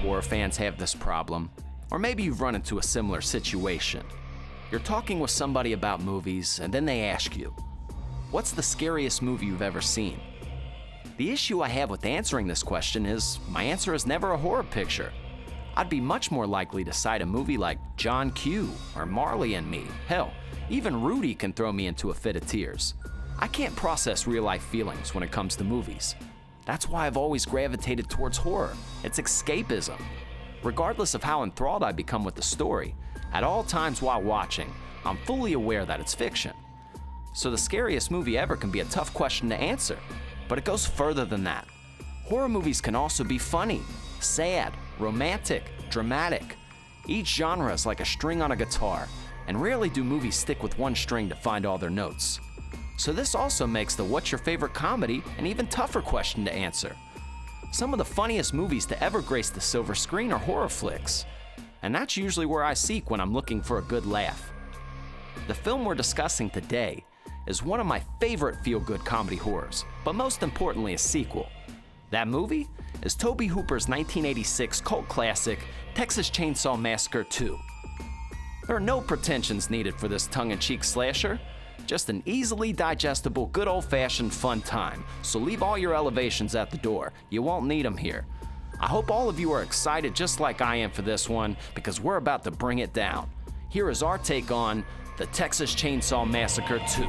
horror fans have this problem, or maybe you've run into a similar situation. You're talking with somebody about movies, and then they ask you, what's the scariest movie you've ever seen? The issue I have with answering this question is my answer is never a horror picture. I'd be much more likely to cite a movie like John Q or Marley and Me. Hell, even Rudy can throw me into a fit of tears. I can't process real-life feelings when it comes to movies. That's why I've always gravitated towards horror. It's escapism. Regardless of how enthralled I become with the story, at all times while watching, I'm fully aware that it's fiction. So the scariest movie ever can be a tough question to answer, but it goes further than that. Horror movies can also be funny, sad, romantic, dramatic. Each genre is like a string on a guitar, and rarely do movies stick with one string to find all their notes. So this also makes the what's your favorite comedy an even tougher question to answer. Some of the funniest movies to ever grace the silver screen are horror flicks, and that's usually where I seek when I'm looking for a good laugh. The film we're discussing today is one of my favorite feel-good comedy horrors, but most importantly a sequel. That movie is Tobe Hooper's 1986 cult classic, Texas Chainsaw Massacre 2. There are no pretensions needed for this tongue-in-cheek slasher, just an easily digestible, good old-fashioned fun time, so leave all your elevations at the door. You won't need them here. I hope all of you are excited just like I am for this one, because we're about to bring it down. Here is our take on the Texas Chainsaw Massacre 2.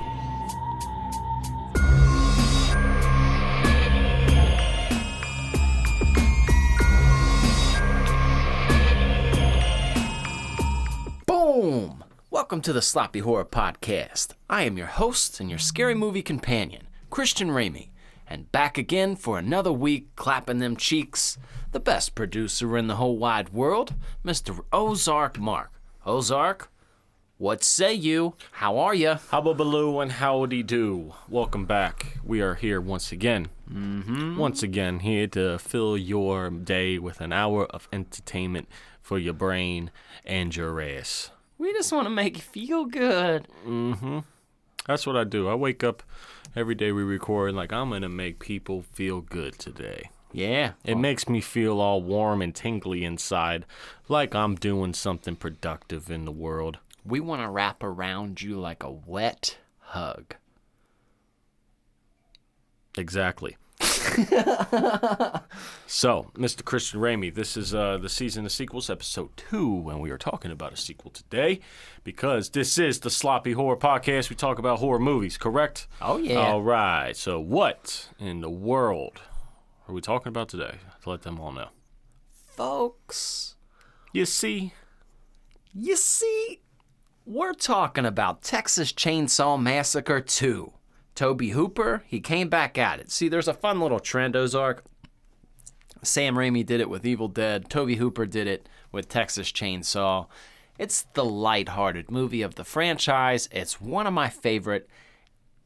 Boom! Welcome to the Sloppy Horror Podcast. I am your host and your scary movie companion, Christian Ramey, and back again for another week clapping them cheeks, the best producer in the whole wide world, Mr. Ozark Mark. Ozark, what say you? How are you? Hubba-baloo and howdy do. Welcome back. We are here once again. Once again, here to fill your day with an hour of entertainment for your brain and your ass. We just want to make you feel good. That's what I do. I wake up every day we record like I'm going to make people feel good today. Yeah. It makes me feel all warm and tingly inside, like I'm doing something productive in the world. We want to wrap around you like a wet hug. Exactly. So, Mr. Christian Ramey, this is the Season of Sequels, Episode 2, and we are talking about a sequel today because this is the Sloppy Horror Podcast. We talk about horror movies, correct? Oh, yeah. All right. So, what in the world are we talking about today? To let them all know. Folks, You see, we're talking about Texas Chainsaw Massacre 2. Tobe Hooper, he came back at it. See, there's a fun little trend, Ozark. Sam Raimi did it with Evil Dead. Tobe Hooper did it with Texas Chainsaw. It's the lighthearted movie of the franchise. It's one of my favorite,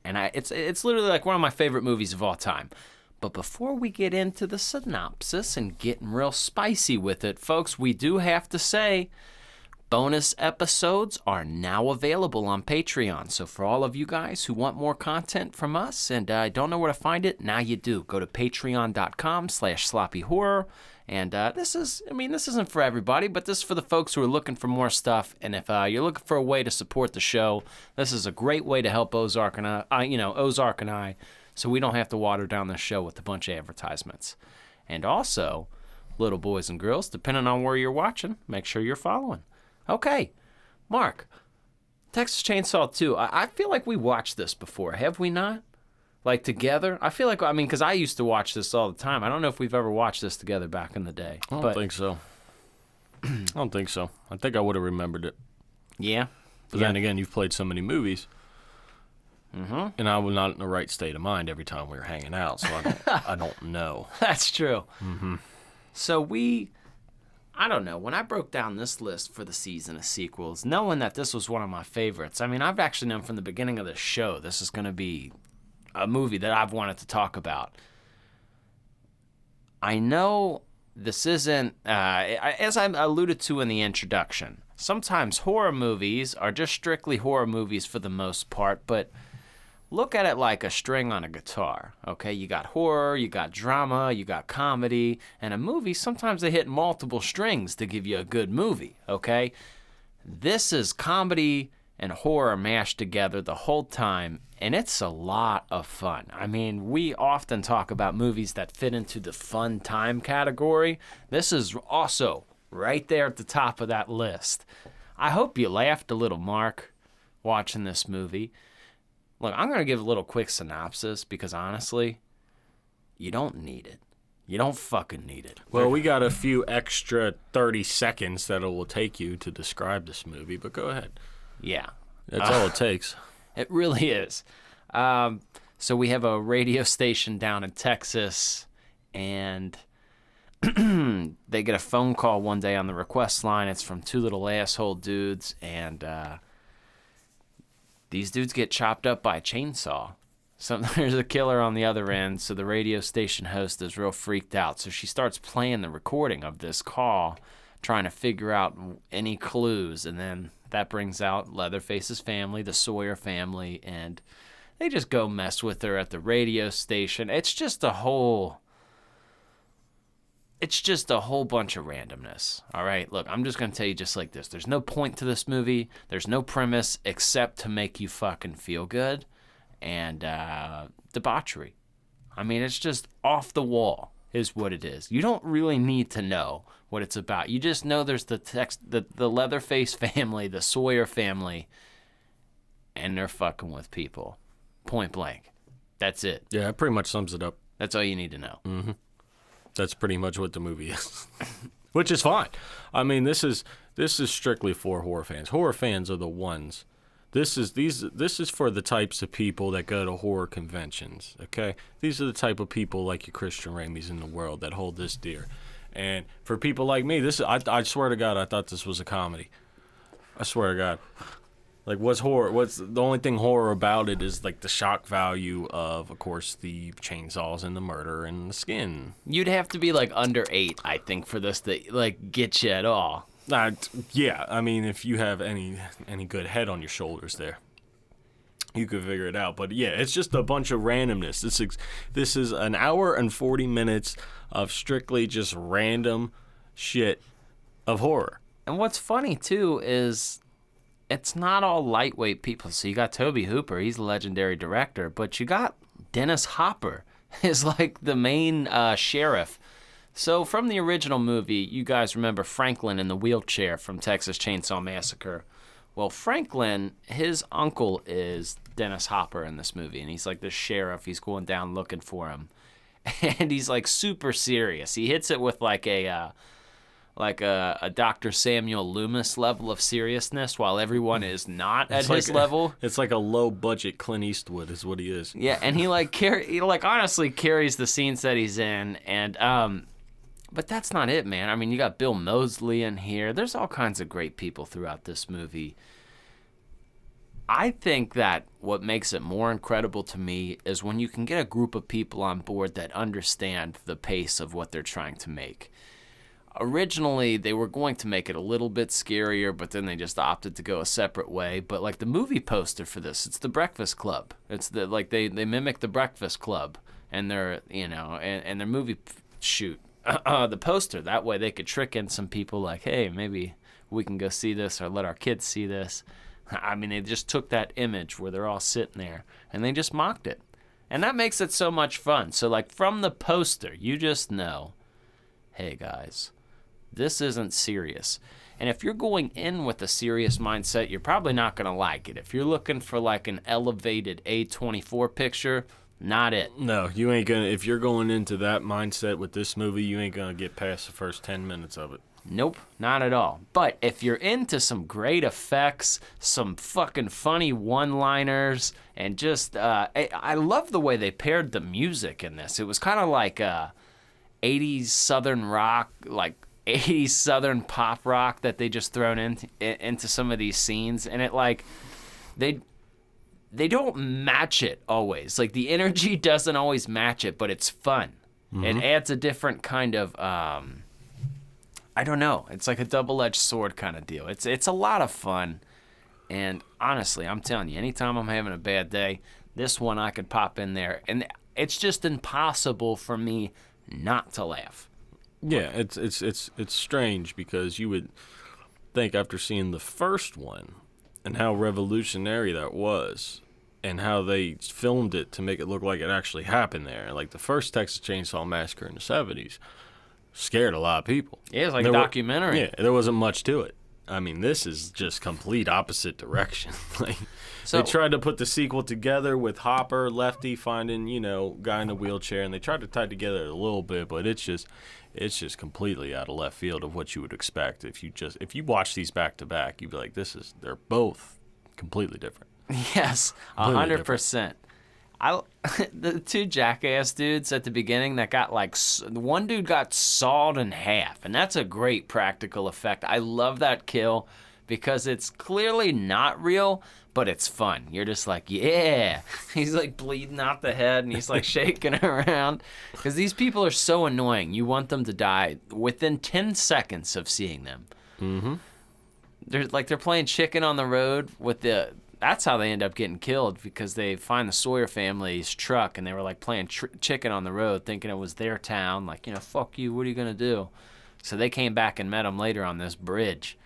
and it's literally like one of my favorite movies of all time. But before we get into the synopsis and getting real spicy with it, folks, we do have to say, bonus episodes are now available on Patreon. So for all of you guys who want more content from us and don't know where to find it, now you do. Go to patreon.com/sloppyhorror. And this isn't for everybody, but this is for the folks who are looking for more stuff. And if you're looking for a way to support the show, this is a great way to help Ozark and I, so we don't have to water down the show with a bunch of advertisements. And also, little boys and girls, depending on where you're watching, make sure you're following. Okay, Mark, Texas Chainsaw 2, I feel like we watched this before, have we not? Like together? I feel like, because I used to watch this all the time. I don't know if we've ever watched this together back in the day. I don't think so. I think I would have remembered it. Yeah? But then again, you've played so many movies. And I was not in the right state of mind every time we were hanging out, so I don't know. That's true. So I don't know, when I broke down this list for the Season of Sequels, knowing that this was one of my favorites, I've actually known from the beginning of the show this is going to be a movie that I've wanted to talk about. I know this isn't, as I alluded to in the introduction, sometimes horror movies are just strictly horror movies for the most part, but look at it like a string on a guitar, okay? You got horror, you got drama, you got comedy, and a movie, sometimes they hit multiple strings to give you a good movie, okay? This is comedy and horror mashed together the whole time, and it's a lot of fun. I mean, we often talk about movies that fit into the fun time category. This is also right there at the top of that list. I hope you laughed a little, Mark, watching this movie. Look, I'm going to give a little quick synopsis because honestly, you don't need it. You don't fucking need it. Well, we got a few extra 30 seconds that it will take you to describe this movie, but go ahead. Yeah. That's all it takes. It really is. So we have a radio station down in Texas, and they get a phone call one day on the request line. It's from two little asshole dudes, and these dudes get chopped up by a chainsaw. So there's a killer on the other end, so the radio station host is real freaked out. So she starts playing the recording of this call, trying to figure out any clues, and then that brings out Leatherface's family, the Sawyer family, and they just go mess with her at the radio station. It's just a whole bunch of randomness. All right, look, I'm just going to tell you just like this. There's no point to this movie. There's no premise except to make you fucking feel good and debauchery. I mean, it's just off the wall is what it is. You don't really need to know what it's about. You just know there's the Leatherface family, the Sawyer family, and they're fucking with people. Point blank. That's it. Yeah, it pretty much sums it up. That's all you need to know. Mm-hmm. That's pretty much what the movie is, which is fine. I mean, this is strictly for horror fans. Horror fans are the ones. This is for the types of people that go to horror conventions. Okay, these are the type of people like your Christian Ramey's in the world that hold this dear. And for people like me, I swear to God, I thought this was a comedy. I swear to God. Like, what's the only thing horror about it is like the shock value of course, the chainsaws and the murder and the skin. You'd have to be like under 8, I think, for this to like get you at all. Yeah, I mean, if you have any good head on your shoulders there, you could figure it out. But yeah, it's just a bunch of randomness. This is an hour and 40 minutes of strictly just random shit of horror. And what's funny too is it's not all lightweight people. So you got Tobe Hooper, he's a legendary director, but you got Dennis Hopper is like the main sheriff. So from the original movie, you guys remember Franklin in the wheelchair from Texas Chainsaw Massacre. Well, Franklin, his uncle is Dennis Hopper in this movie, and he's like the sheriff. He's going down looking for him, and he's like super serious. He hits it with like a Dr. Samuel Loomis level of seriousness, while everyone is not at his level. It's like a low budget Clint Eastwood is what he is. Yeah, and he honestly carries the scenes that he's in, and but that's not it, man. I mean, you got Bill Moseley in here. There's all kinds of great people throughout this movie. I think that what makes it more incredible to me is when you can get a group of people on board that understand the pace of what they're trying to make. Originally, they were going to make it a little bit scarier, but then they just opted to go a separate way. But like the movie poster for this, it's the Breakfast Club. It's they mimic the Breakfast Club and their and their movie shoot. The poster. That way they could trick in some people like, hey, maybe we can go see this or let our kids see this. I mean, they just took that image where they're all sitting there and they just mocked it. And that makes it so much fun. So like from the poster, you just know, hey guys, this isn't serious. And if you're going in with a serious mindset, you're probably not going to like it. If you're looking for like an elevated A24 picture, not it. No, you ain't gonna. If you're going into that mindset with this movie, you ain't gonna get past the first 10 minutes of it. Nope, not at all. But if you're into some great effects, some fucking funny one-liners, and just, I love the way they paired the music in this. It was kind of like 80s Southern rock, like 80s Southern pop rock that they just thrown into some of these scenes, and it like they don't match it always. Like, the energy doesn't always match it, but it's fun. Mm-hmm. It adds a different kind of, I don't know. It's like a double-edged sword kind of deal. It's a lot of fun. And honestly, I'm telling you, anytime I'm having a bad day, This one I could pop in there, and it's just impossible for me not to laugh. Yeah, it's strange because you would think after seeing the first one and how revolutionary that was and how they filmed it to make it look like it actually happened there. Like the first Texas Chainsaw Massacre in the 70s scared a lot of people. Yeah, it's like a documentary. Yeah, there wasn't much to it. I mean, this is just complete opposite direction. Like, they tried to put the sequel together with Hopper, Lefty finding, guy in a wheelchair, and they tried to tie it together a little bit, but it's just completely out of left field of what you would expect. If you watch these back to back, you'd be like, they're both completely different. Yes, 100%. The two jackass dudes at the beginning that got one dude got sawed in half, and that's a great practical effect. I love that kill because it's clearly not real, but it's fun. You're just like, yeah. He's like bleeding out the head, and he's like shaking around because these people are so annoying. You want them to die within 10 seconds of seeing them. Mm-hmm. They're playing chicken on the road with the. That's how they end up getting killed, because they find the Sawyer family's truck, and they were like playing chicken on the road, thinking it was their town. Like, fuck you, what are you going to do? So they came back and met them later on this bridge.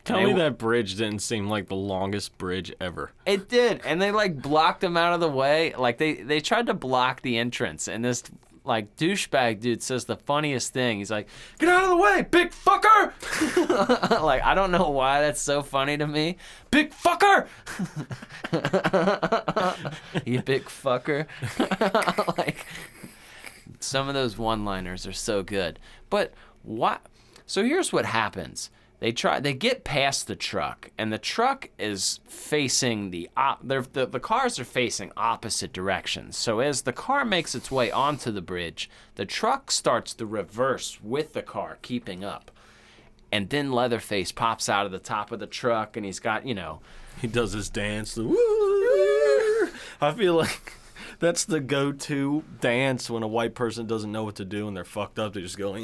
Tell me that bridge didn't seem like the longest bridge ever. It did, and they blocked them out of the way. Like they tried to block the entrance, and this douchebag dude says the funniest thing. He's like, "Get out of the way, big fucker!" I don't know why that's so funny to me. Big fucker! You big fucker. Some of those one-liners are so good. But what? So here's what happens. They get past the truck, and the truck is facing the cars are facing opposite directions. So as the car makes its way onto the bridge, the truck starts to reverse with the car, keeping up. And then Leatherface pops out of the top of the truck, and he's got, He does his dance. I feel like that's the go-to dance when a white person doesn't know what to do and they're fucked up. They just go...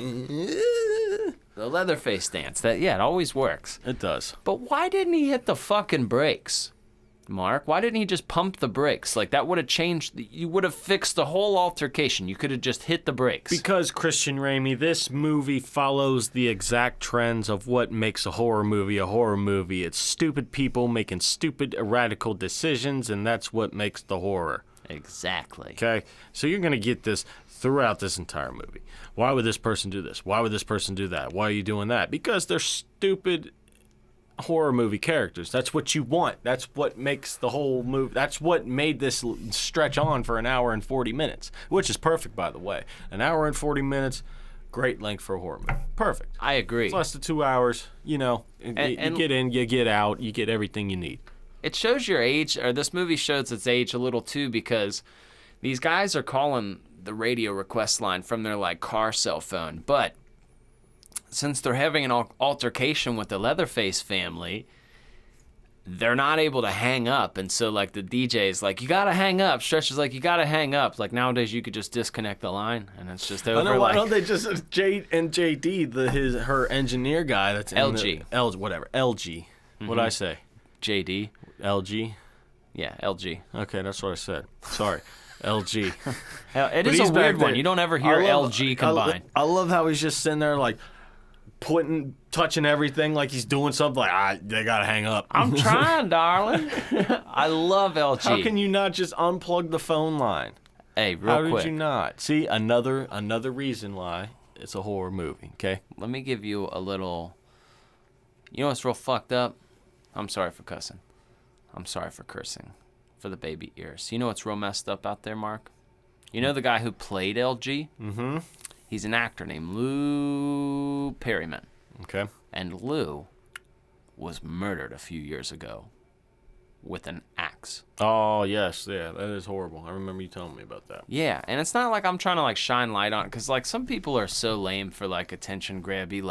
The Leatherface dance. It always works. It does. But why didn't he hit the fucking brakes, Mark? Why didn't he just pump the brakes? That would have changed. You would have fixed the whole altercation. You could have just hit the brakes. Because, Christian Ramey, this movie follows the exact trends of what makes a horror movie a horror movie. It's stupid people making stupid, radical decisions, and that's what makes the horror. Exactly. Okay? So you're going to get this throughout this entire movie. Why would this person do this? Why would this person do that? Why are you doing that? Because they're stupid horror movie characters. That's what you want. That's what makes the whole movie. That's what made this stretch on for an hour and 40 minutes, which is perfect, by the way. An hour and 40 minutes, great length for a horror movie. Perfect. I agree. It's less than 2 hours. You get in, you get out, you get everything you need. It shows your age, or this movie shows its age a little too, because these guys are calling the radio request line from their car cell phone, but since they're having an altercation with the Leatherface family, they're not able to hang up, and so the DJ's like, you gotta hang up. Stretch is like, you gotta hang up. Nowadays you could just disconnect the line and it's just over. I know, why don't they just JD, her engineer guy that's in LG. LG. What'd I say? JD. LG. Yeah, LG. Okay, that's what I said. Sorry. LG. It is a weird one. You don't ever hear LG combined. I love how he's just sitting there touching everything like he's doing something they gotta hang up. I'm trying, darling. I love LG. How can you not just unplug the phone line? Hey, real quick. How did you not? See, another reason why it's a horror movie, okay? Let me give you a little... You know what's real fucked up? I'm sorry for cussing. I'm sorry for cursing. For the baby ears. You know what's real messed up out there, Mark? You know the guy who played LG? Mm-hmm. He's an actor named Lou Perryman. Okay. And Lou was murdered a few years ago with an axe. Oh, yes. Yeah, that is horrible. I remember you telling me about that. Yeah, and it's not like I'm trying to shine light on it, because some people are so lame for attention grabby,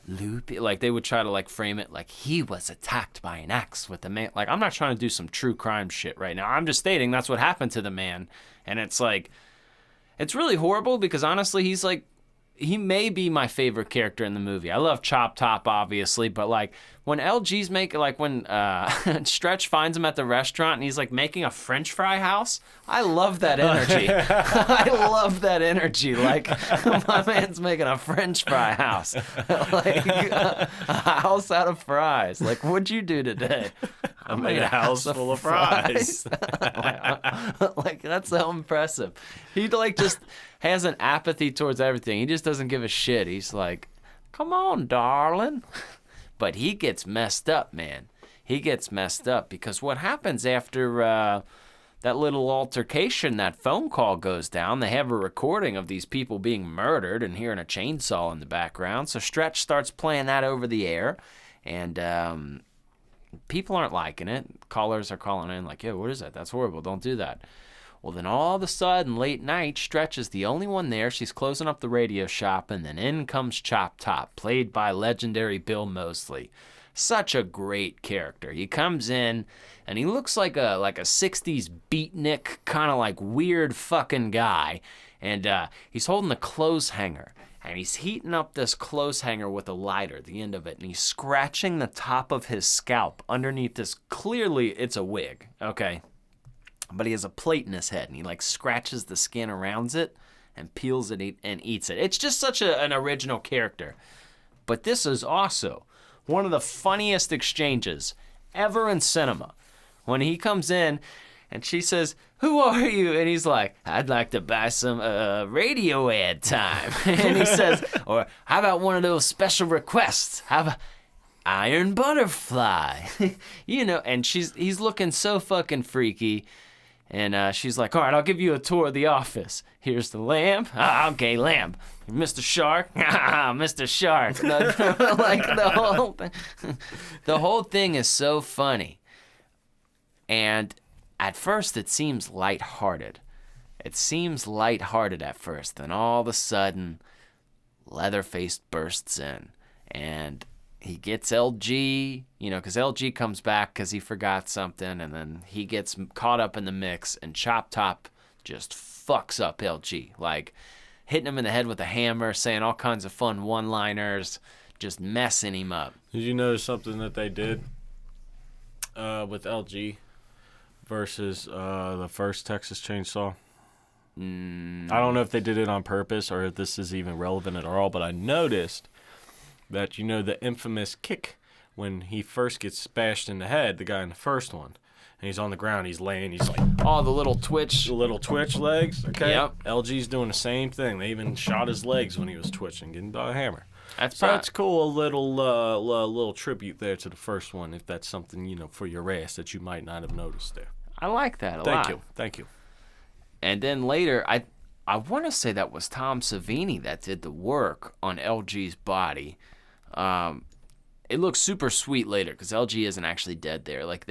Lou, they would try to frame it he was attacked by an axe with a man. I'm not trying to do some true crime shit right now. I'm just stating that's what happened to the man, and it's it's really horrible because honestly he's he may be my favorite character in the movie. I love Chop Top, obviously, but like when LG's making, like when Stretch finds him at the restaurant and he's like making a French fry house, I love that energy. I love that energy. Like my man's making a French fry house, like a house out of fries. Like, what'd you do today? I made a house full of fries. Like, that's so impressive. He like just has an apathy towards everything. He just doesn't give a shit. He's like, come on, darling. But he gets messed up, man. He gets messed up because what happens after that little altercation, that phone call goes down, they have a recording of these people being murdered and hearing a chainsaw in the background. So Stretch starts playing that over the air, and people aren't liking it. Callers are calling in like, yo, what is that? That's horrible. Don't do that. Well, then all of a sudden, late night, Stretch is the only one there. She's closing up the radio shop, and then in comes Chop Top, played by legendary Bill Moseley. Such a great character. He comes in, and he looks like a 60s beatnik, kind of like weird fucking guy. And he's holding a clothes hanger, and he's heating up this clothes hanger with a lighter, the end of it, and he's scratching the top of his scalp underneath this. Clearly, it's a wig, okay? But he has a plate in his head, and he like scratches the skin around it and peels it and eats it. It's just such an original character. But this is also one of the funniest exchanges ever in cinema. When he comes in and she says, who are you? And he's like, I'd like to buy some radio ad time. And he says, or how about one of those special requests? How about Iron Butterfly? You know, and he's looking so fucking freaky. And she's like, all right, I'll give you a tour of the office. Here's the lamp. Okay, lamp. Mr. Shark. Mr. Shark. Like the whole thing is so funny. And at first it seems lighthearted. It seems lighthearted at first. Then all of a sudden, Leatherface bursts in. And he gets LG, you know, because LG comes back because he forgot something, and then he gets caught up in the mix, and Chop Top just fucks up LG, like hitting him in the head with a hammer, saying all kinds of fun one-liners, just messing him up. Did you notice something that they did with LG versus the first Texas Chainsaw? I don't know if they did it on purpose or if this is even relevant at all, but I noticed that, you know, the infamous kick when he first gets bashed in the head, the guy in the first one, and he's on the ground, he's laying, he's like, oh, the little twitch legs. Okay. Yep. LG's doing the same thing. They even shot his legs when he was twitching, getting by a hammer. That's cool. A little tribute there to the first one, if that's something, you know, for your ass that you might not have noticed there. I like that a lot. Thank you. And then later, I want to say that was Tom Savini that did the work on LG's body. It looks super sweet later because LG isn't actually dead there. Like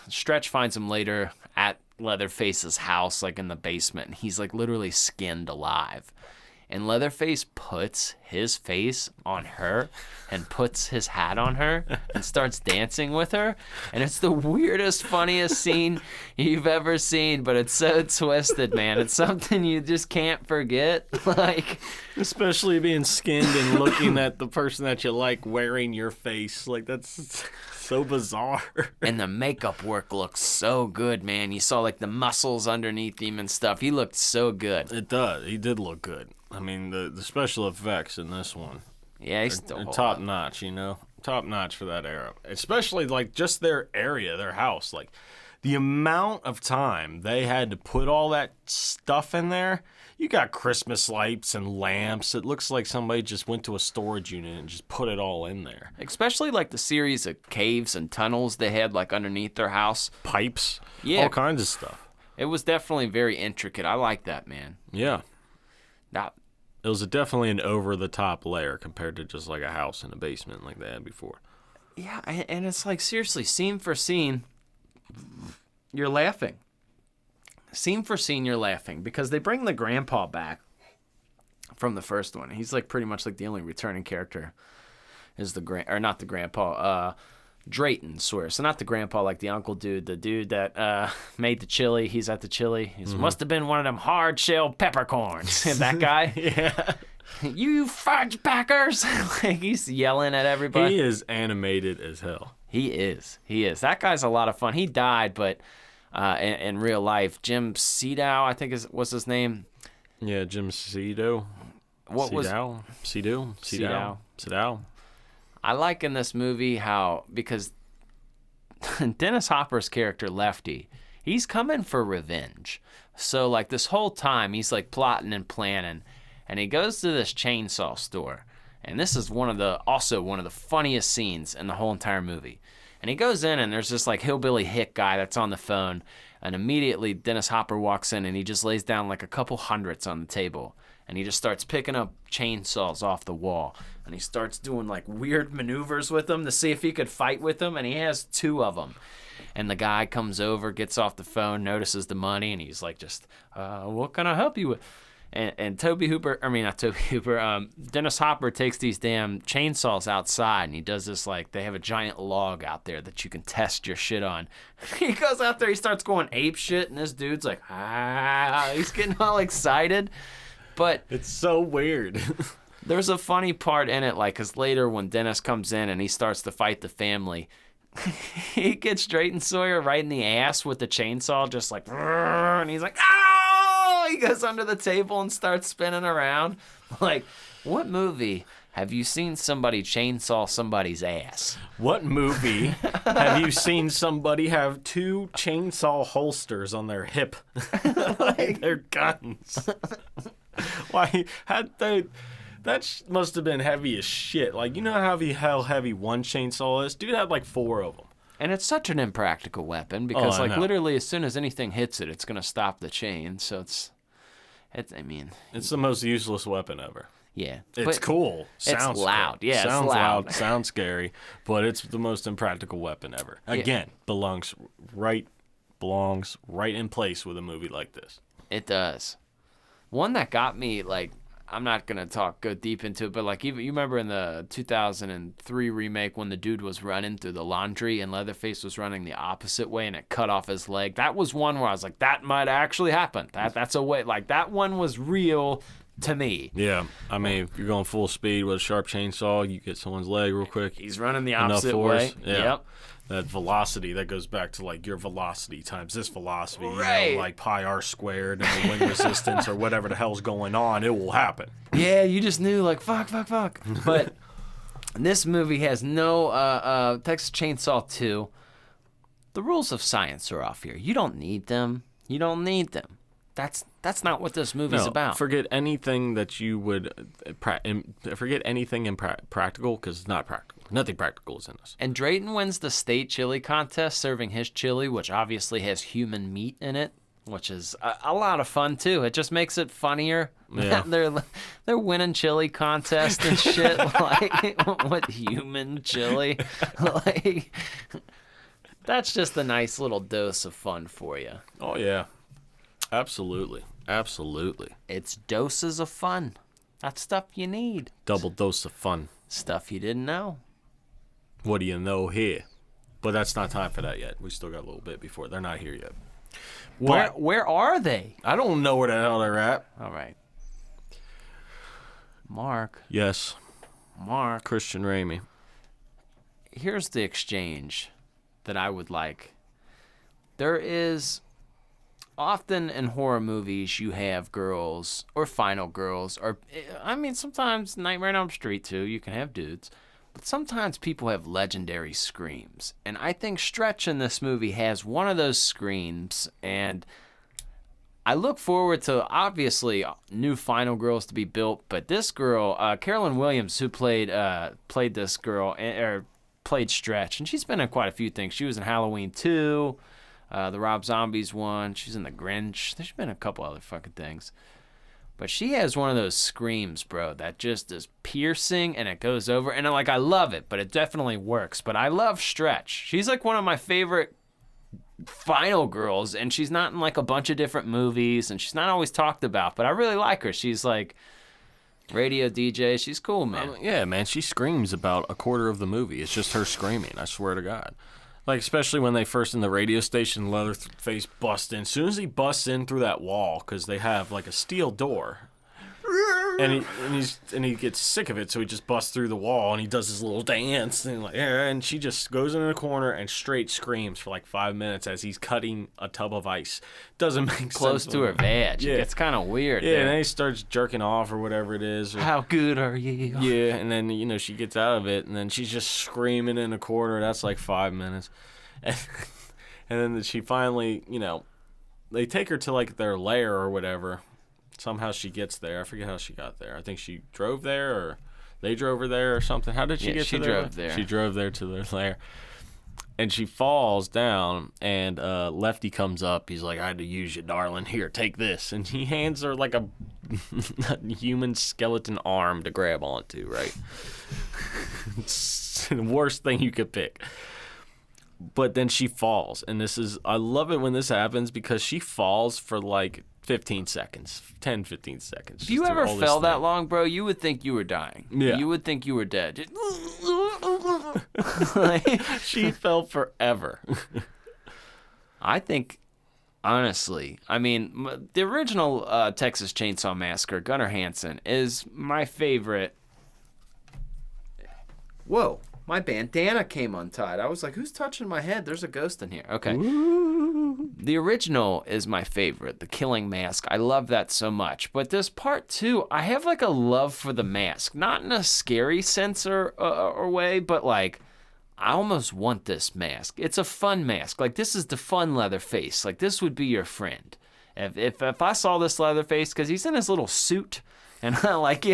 Stretch finds him later at Leatherface's house, like in the basement, and he's like literally skinned alive. And Leatherface puts his face on her and puts his hat on her and starts dancing with her. And it's the weirdest, funniest scene you've ever seen, but it's so twisted, man. It's something you just can't forget. Like, especially being skinned and looking at the person that you like wearing your face. Like, that's so bizarre. And the makeup work looks so good, man. You saw like the muscles underneath him and stuff. He looked so good. It does. He did look good. I mean, the special effects in this one, yeah, he's still top notch. You know, top notch for that era. Especially like just their area, their house. Like the amount of time they had to put all that stuff in there. You got Christmas lights and lamps. It looks like somebody just went to a storage unit and just put it all in there. Especially like the series of caves and tunnels they had like underneath their house. Pipes. Yeah. All kinds of stuff. It was definitely very intricate. I like that, man. Yeah. Now, it was definitely an over-the-top layer compared to just like a house in a basement like they had before. Yeah, and it's like, seriously, scene for scene, you're laughing. Scene for scene, you're laughing. Because they bring the grandpa back from the first one. He's like pretty much like the only returning character is not the grandpa, Drayton, swear. So not the grandpa, like the uncle dude, the dude that made the chili. He's at the chili. He must have been one of them hard-shell peppercorns. That guy. Yeah. You fudge packers! Like, he's yelling at everybody. He is animated as hell. He is. That guy's a lot of fun. He died, but in real life, Jim Sedow, I think was his name. Yeah, Jim Sedow. Sedow. I like in this movie how, because Dennis Hopper's character, Lefty, he's coming for revenge. So, like, this whole time, he's, like, plotting and planning. And he goes to this chainsaw store. And this is also one of the funniest scenes in the whole entire movie. And he goes in, and there's this, like, hillbilly hick guy that's on the phone. And immediately, Dennis Hopper walks in, and he just lays down, like, a couple hundreds on the table. And he just starts picking up chainsaws off the wall. And he starts doing, like, weird maneuvers with them to see if he could fight with them. And he has 2 of them. And the guy comes over, gets off the phone, notices the money, and he's like, what can I help you with? And Dennis Hopper takes these damn chainsaws outside, and he does this, like, they have a giant log out there that you can test your shit on. He goes out there, he starts going ape shit, and this dude's like, he's getting all excited. But it's so weird. There's a funny part in it, like, because later when Dennis comes in and he starts to fight the family, he gets Drayton Sawyer right in the ass with the chainsaw, just like, and he's like, oh! He goes under the table and starts spinning around. Like, what movie have you seen somebody chainsaw somebody's ass? What movie have you seen somebody have 2 chainsaw holsters on their hip? Like they're guns. Why? That must have been heavy as shit. Like, you know how heavy one chainsaw is? Dude had like 4 of them. And it's such an impractical weapon because, literally, as soon as anything hits it, it's going to stop the chain. So it's the most useless weapon ever. Yeah. It's cool. Sounds it's loud. Cool. Yeah, sounds it's loud. Sounds scary, but it's the most impractical weapon ever. Again, belongs right in place with a movie like this. It does. One that got me, like, I'm not going to go deep into it, but, like, even you remember in the 2003 remake when the dude was running through the laundry and Leatherface was running the opposite way and it cut off his leg? That was one where I was like, that might actually happen. That's a way, like, that one was real to me. Yeah. I mean, if you're going full speed with a sharp chainsaw, you get someone's leg real quick. He's running the opposite way. Yeah. Yep. That velocity, that goes back to, like, your velocity times this velocity, right. You know, like pi r squared and the wind resistance or whatever the hell's going on, it will happen. Yeah, you just knew, like, fuck. But this movie has no Texas Chainsaw 2. The rules of science are off here. You don't need them. That's not what this movie's about. Forget anything that you would forget anything practical, because it's not practical. Nothing practical is in this. And Drayton wins the state chili contest, serving his chili, which obviously has human meat in it, which is a lot of fun too. It just makes it funnier. Yeah. they're winning chili contests and shit like with human chili. Like, that's just a nice little dose of fun for you. Oh yeah. Absolutely. It's doses of fun. That's stuff you need. Double dose of fun. Stuff you didn't know. What do you know here? But that's not time for that yet. We still got a little bit before. They're not here yet. Where are they? I don't know where the hell they're at. All right. Mark. Yes. Mark. Christian Ramey. Here's the exchange that I would like. There is... Often in horror movies, you have girls, or final girls, or, I mean, sometimes Nightmare on Elm Street, too, you can have dudes. But sometimes people have legendary screams. And I think Stretch in this movie has one of those screams, and I look forward to, obviously, new final girls to be built, but this girl, Carolyn Williams, who played this girl, or played Stretch, and she's been in quite a few things. She was in Halloween 2, the Rob Zombies one. She's in The Grinch. There's been a couple other fucking things. But she has one of those screams, bro, that just is piercing and it goes over. And I love it, but it definitely works. But I love Stretch. She's like one of my favorite final girls, and she's not in like a bunch of different movies, and she's not always talked about, but I really like her. She's like radio DJ. She's cool, man. Yeah, man. She screams about a quarter of the movie. It's just her screaming. I swear to God. Like, especially when they first in the radio station, Leatherface busts in. As soon as he busts in through that wall, because they have, like, a steel door, and he gets sick of it, so he just busts through the wall and he does his little dance and she just goes into the corner and straight screams for like 5 minutes as he's cutting a tub of ice. Doesn't make sense. Close to her vag. Yeah. It's kind of weird. Yeah, and then he starts jerking off or whatever it is. How good are you? Yeah, and then she gets out of it and then she's just screaming in the corner. That's like 5 minutes, and then she finally, they take her to like their lair or whatever. Somehow she gets there. I forget how she got there. I think she drove there or they drove her there or something. How did she get to there? She drove there. She drove there to their lair. And she falls down and Lefty comes up. He's like, I had to use you, darling. Here, take this. And he hands her like a human skeleton arm to grab onto, right? It's the worst thing you could pick. But then she falls. And I love it when this happens because she falls for like 15 seconds, 10, 15 seconds. If you ever fell that long, bro, you would think you were dying. Yeah. You would think you were dead. She fell forever. I think, honestly, the original Texas Chainsaw Massacre, Gunnar Hansen, is my favorite. Whoa. My bandana came untied. I was like, who's touching my head? There's a ghost in here. Okay. Ooh. The original is my favorite, The Killing Mask. I love that so much. But this part 2, I have like a love for the mask. Not in a scary sense or way, but like, I almost want this mask. It's a fun mask. Like, this is the fun Leatherface. Like, this would be your friend. If I saw this Leatherface, because he's in his little suit, and like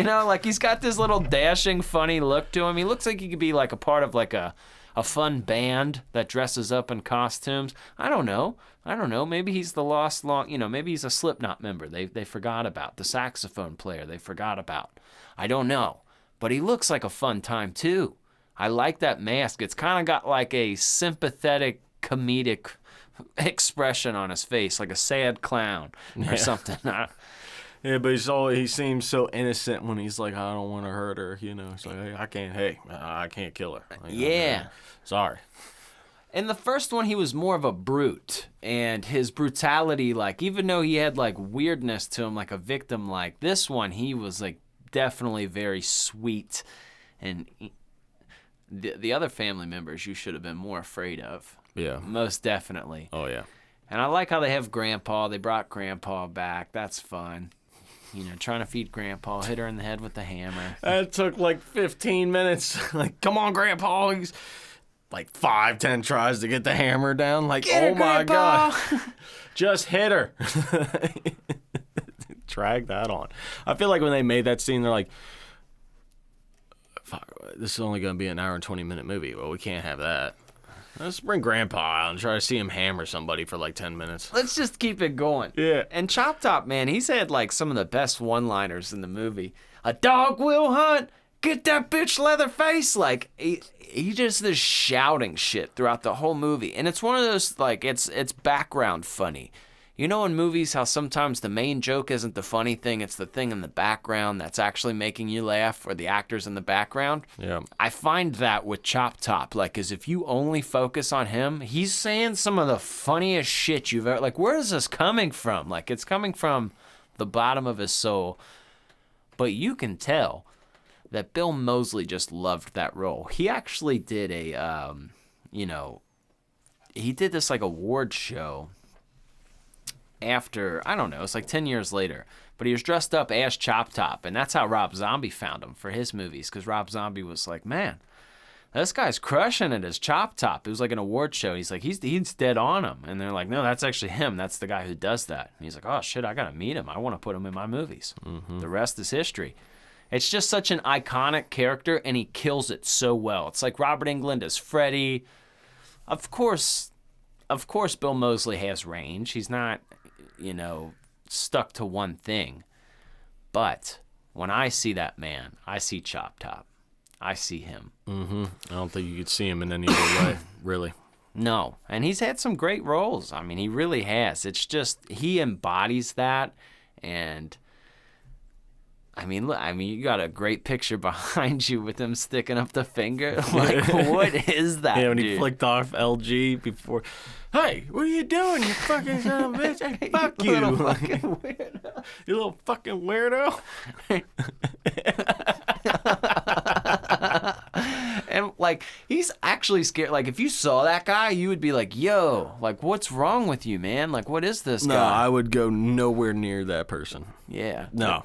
he's got this little dashing, funny look to him. He looks like he could be like a part of like a fun band that dresses up in costumes. I don't know. Maybe he's the lost maybe he's a Slipknot member they forgot about. The saxophone player they forgot about. I don't know. But he looks like a fun time too. I like that mask. It's kind of got like a sympathetic, comedic expression on his face, like a sad clown or something. Yeah, but he seems so innocent when he's like, I don't want to hurt her, It's like, I can't kill her. Like, yeah. Sorry. In the first one, he was more of a brute, and his brutality, like, even though he had, like, weirdness to him, like a victim, like, this one, he was, like, definitely very sweet, and the other family members you should have been more afraid of. Yeah. Most definitely. Oh, yeah. And I like how they have Grandpa. They brought Grandpa back. That's fun. Trying to feed Grandpa, hit her in the head with the hammer. That took like 15 minutes. Like, come on, Grandpa. He's like 5-10 tries to get the hammer down. Like, get her, my Grandpa. God. Just hit her. Drag that on. I feel like when they made that scene, they're like, fuck, this is only going to be an hour and 20-minute movie. Well, we can't have that. Let's bring Grandpa out and try to see him hammer somebody for like 10 minutes. Let's just keep it going. Yeah. And Chop Top, man, he's had like some of the best one-liners in the movie. A dog will hunt. Get that bitch Leatherface. Like, he just is shouting shit throughout the whole movie. And it's one of those, like, it's background funny. You know in movies how sometimes the main joke isn't the funny thing, it's the thing in the background that's actually making you laugh, or the actors in the background? Yeah. I find that with Chop Top, like, because if you only focus on him, he's saying some of the funniest shit you've ever, like, where is this coming from? Like, it's coming from the bottom of his soul. But you can tell that Bill Moseley just loved that role. He actually did a, he did this, like, award show after, I don't know, it's like 10 years later, but he was dressed up as Chop Top, and that's how Rob Zombie found him for his movies, because Rob Zombie was like, man, this guy's crushing it as Chop Top. It was like an award show. He's like, he's dead on him, and they're like, no, that's actually him. That's the guy who does that. And he's like, oh, shit, I gotta meet him. I want to put him in my movies. Mm-hmm. The rest is history. It's just such an iconic character, and he kills it so well. It's like Robert Englund as Freddy. Of course, Bill Moseley has range. He's not, stuck to one thing. But when I see that man, I see Chop Top. I see him. Mm-hmm. I don't think you could see him in any other way, really. No. And he's had some great roles. I mean, he really has. It's just, he embodies that. And, you got a great picture behind you with him sticking up the finger. Like, what is that, Yeah, when dude? he flicked off LG before. Hey, what are you doing, you fucking son of a bitch? Hey, fuck you. Little fucking weirdo. You little fucking weirdo. And like, he's actually scared. Like, if you saw that guy, you would be like, yo, like, what's wrong with you, man? Like, what is this No, guy? I would go nowhere near that person. Yeah. No.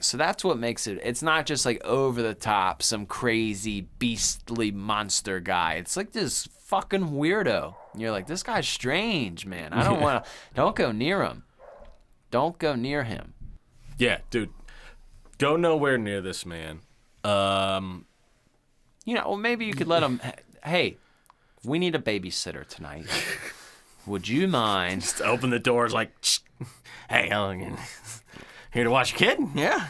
So that's what makes it. It's not just like over the top, some crazy beastly monster guy. It's like this fucking weirdo. And you're like, this guy's strange, man. I don't want to. Don't go near him. Don't go near him. Yeah, dude. Go nowhere near this man. You know, well, maybe you could let him. Hey, we need a babysitter tonight. Would you mind? Just open the doors like, hey, here to watch a kid? Yeah.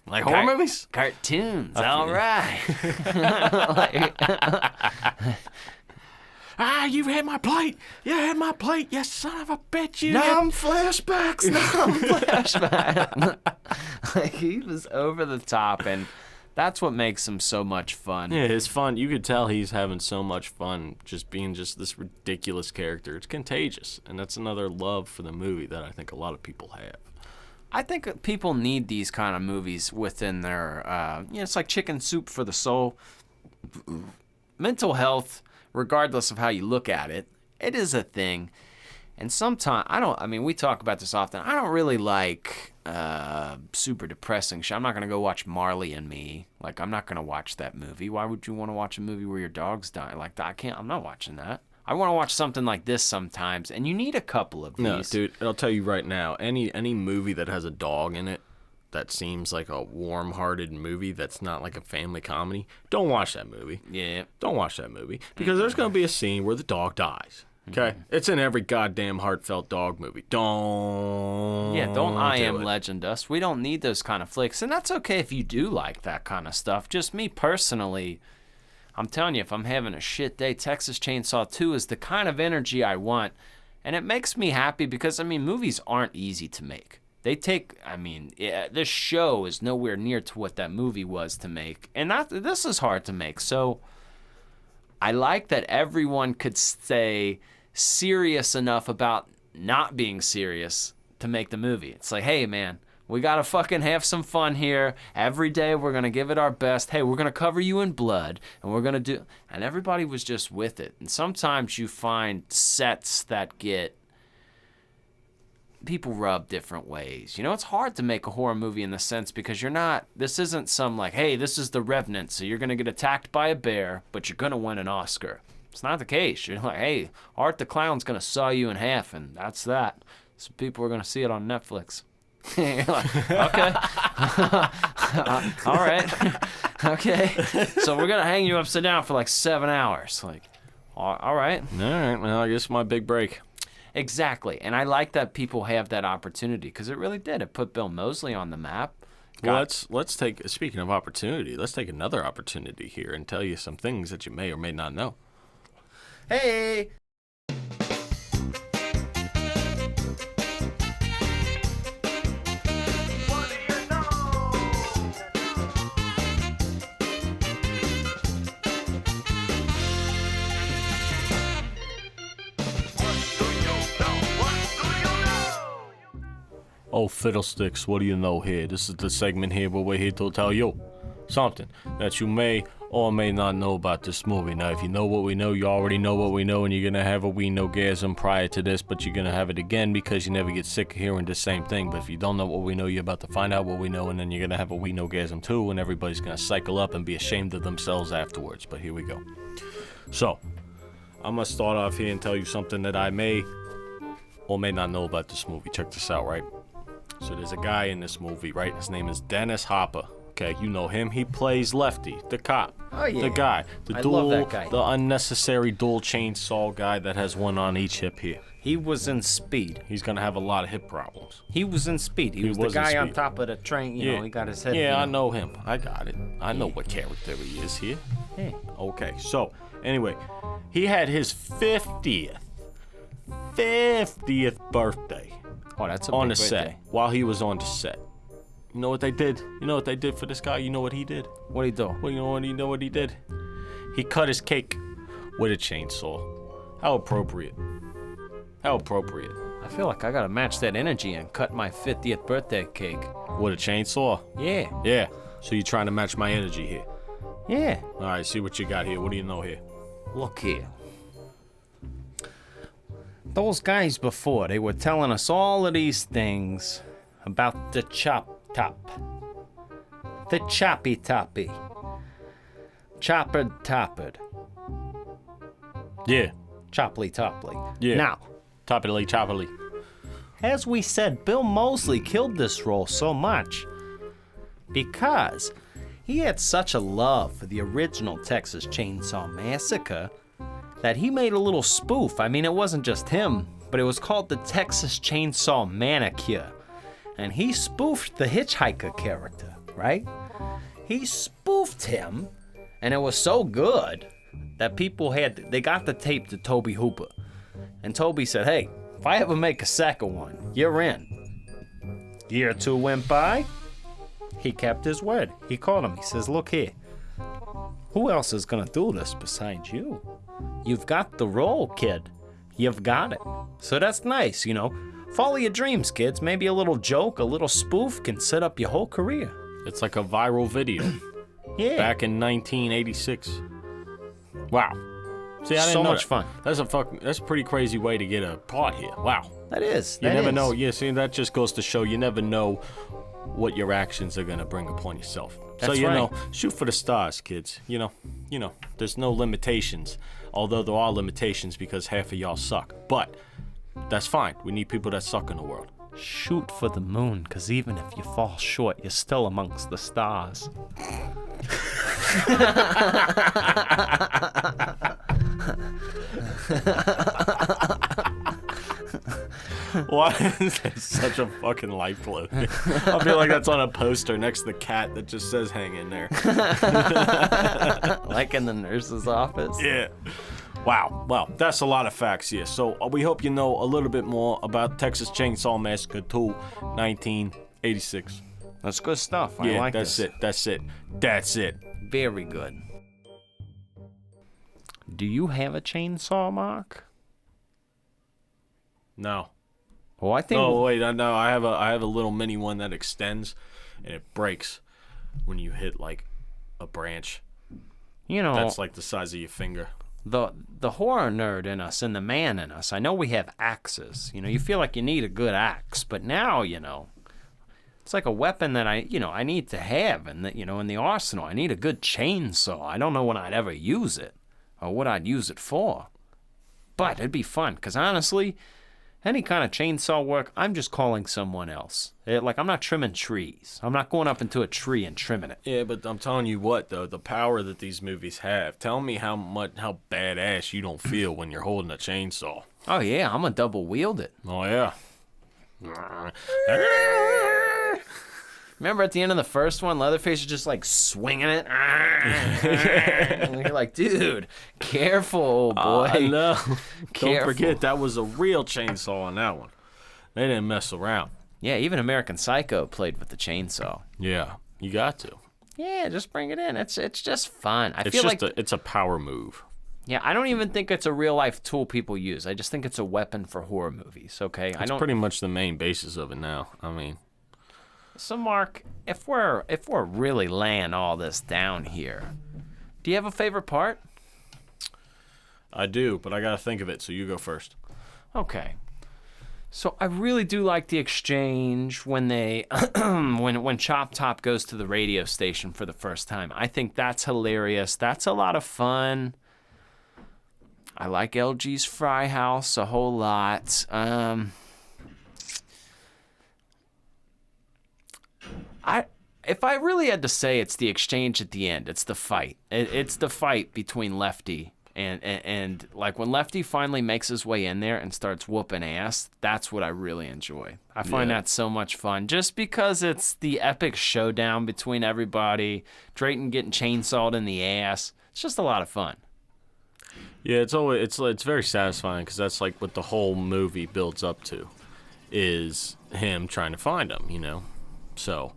Like horror movies? Cartoons. All right. You've had my plate. You had my plate, you son of a bitch. You Flashbacks. Like, he was over the top, and that's what makes him so much fun. Yeah, it's fun. You could tell he's having so much fun just being just this ridiculous character. It's contagious, and that's another love for the movie that I think a lot of people have. I think people need these kind of movies within their, it's like chicken soup for the soul. Mental health, regardless of how you look at it, it is a thing. And sometimes, we talk about this often. I don't really like super depressing shit. I'm not going to go watch Marley and Me. Like, I'm not going to watch that movie. Why would you want to watch a movie where your dog's dying? Like, I'm not watching that. I want to watch something like this sometimes, and you need a couple of these. No, dude, I'll tell you right now, any movie that has a dog in it that seems like a warm-hearted movie that's not like a family comedy, don't watch that movie. Yeah. Don't watch that movie. Because there's going to be a scene where the dog dies. Okay? It's in every goddamn heartfelt dog movie. Don't I do Am it. Legend us. We don't need those kind of flicks, and that's okay if you do like that kind of stuff. Just me personally, I'm telling you, if I'm having a shit day, Texas Chainsaw 2 is the kind of energy I want, and it makes me happy because, movies aren't easy to make. They take, this show is nowhere near to what that movie was to make, and this is hard to make, so I like that everyone could stay serious enough about not being serious to make the movie. It's like, hey, man, we gotta fucking have some fun here. Every day we're gonna give it our best. Hey, we're gonna cover you in blood, and we're gonna do. And everybody was just with it. And sometimes you find sets that get people rub different ways. You know, it's hard to make a horror movie in the sense because you're not. This isn't some like, hey, this is The Revenant, so you're gonna get attacked by a bear, but you're gonna win an Oscar. It's not the case. You're like, hey, Art the Clown's gonna saw you in half, and that's that. So people are gonna see it on Netflix. You're like, okay. All right. Okay. So we're going to hang you upside down for like 7 hours. Like, all right. All right, well, I guess my big break. Exactly. And I like that people have that opportunity because it really did. It put Bill Moseley on the map. Well, let's take, speaking of opportunity, let's take another opportunity here and tell you some things that you may or may not know. Hey. Oh, fiddlesticks, what do you know here? This is the segment here where we're here to tell you something that you may or may not know about this movie. Now, if you know what we know, you already know what we know, and you're going to have a we-know-gasm prior to this, but you're going to have it again because you never get sick of hearing the same thing. But if you don't know what we know, you're about to find out what we know, and then you're going to have a we-know-gasm too, and everybody's going to cycle up and be ashamed of themselves afterwards. But here we go. So, I'm going to start off here and tell you something that I may or may not know about this movie. Check this out, right? So there's a guy in this movie, right? His name is Dennis Hopper. Okay, you know him. He plays Lefty, the cop. Oh, yeah. The guy. I love that guy. The unnecessary dual chainsaw guy that has one on each hip here. He was in Speed. He's going to have a lot of hip problems. He was in Speed. He was the was in guy on Speed. top of the train. You know, he got his head. Yeah, I know him. I got it. I know what character he is here. Hey. Okay, so, anyway, he had his 50th birthday. Oh, that's a on big the set birthday. while he was on the set. You know what they did? You know what they did for this guy? You know what he did? What did he do? Well, you know what he did? He cut his cake with a chainsaw. How appropriate. How appropriate. I feel like I gotta match that energy and cut my 50th birthday cake. With a chainsaw? Yeah. Yeah. So you're trying to match my energy here. Yeah. All right, see what you got here. What do you know here? Look here. Those guys before, they were telling us all of these things about the chop top. The choppy toppy. Choppered toppered. Yeah. Chopply topply. Yeah. Now, Toppily choppily. as we said, Bill Moseley killed this role so much because he had such a love for the original Texas Chainsaw Massacre that he made a little spoof. I mean, it wasn't just him, but it was called the Texas Chainsaw Massacre. And he spoofed the hitchhiker character, right? He spoofed him, and it was so good that they got the tape to Tobe Hooper. And Tobe said, hey, if I ever make a second one, you're in. Year or two went by. He kept his word. He called him. He says, look here. Who else is gonna do this besides you? You've got the role, kid. You've got it. So that's nice, you know. Follow your dreams, kids. Maybe a little joke, a little spoof can set up your whole career. It's like a viral video. Yeah. Back in 1986. Wow. See, I didn't So know much fun. That's a pretty crazy way to get a part here. Wow. That is. You that never is. know. Yeah, see, that just goes to show you never know what your actions are gonna bring upon yourself. So That's you right. know, shoot for the stars, kids. You know, there's no limitations. Although there are limitations because half of y'all suck. But that's fine. We need people that suck in the world. Shoot for the moon, because even if you fall short, you're still amongst the stars. Why is that such a fucking lifeblood? I feel like that's on a poster next to the cat that just says hang in there. Like in the nurse's office. Yeah. Wow. Well, that's a lot of facts here. So we hope you know a little bit more about Texas Chainsaw Massacre 2, 1986. That's good stuff. I Yeah, like that's this. it. That's it. That's it. Very good. Do you have a chainsaw, Mark? No. Oh, I think. Oh wait, no. I have a little mini one that extends, and it breaks when you hit like a branch. You know, That's like the size of your finger. the horror nerd in us and the man in us. I know we have axes. You know, you feel like you need a good axe, but now you know, it's like a weapon that I need to have, and that in the arsenal. I need a good chainsaw. I don't know when I'd ever use it or what I'd use it for, but it'd be fun because honestly, any kind of chainsaw work, I'm just calling someone else. Like, I'm not trimming trees. I'm not going up into a tree and trimming it. Yeah, but I'm telling you what, though, the power that these movies have. Tell me how badass you don't feel when you're holding a chainsaw. Oh, yeah, I'm going to double wield it. Oh, yeah. Remember at the end of the first one, Leatherface is just like swinging it? And you're like, dude, careful, boy. I know. Don't Careful. forget, that was a real chainsaw on that one. They didn't mess around. Yeah, even American Psycho played with the chainsaw. Yeah, you got to. Yeah, just bring it in. It's just fun. I It's feel just like it's a power move. yeah, I don't even think it's a real life tool people use. I just think it's a weapon for horror movies. Okay, It's pretty much the main basis of it now. I mean, So, Mark, if we're really laying all this down here, do you have a favorite part? I do, but I gotta think of it. So you go first. Okay. So I really do like the exchange when they when Chop Top goes to the radio station for the first time. I think that's hilarious. That's a lot of fun. I like LG's Fry House a whole lot. If I really had to say, it's the exchange at the end. It's the fight. It's the fight between Lefty and like when Lefty finally makes his way in there and starts whooping ass. That's what I really enjoy. I find that so much fun, just because it's the epic showdown between everybody. Drayton getting chainsawed in the ass. It's just a lot of fun. Yeah, it's very satisfying because that's like what the whole movie builds up to, is him trying to find him. So.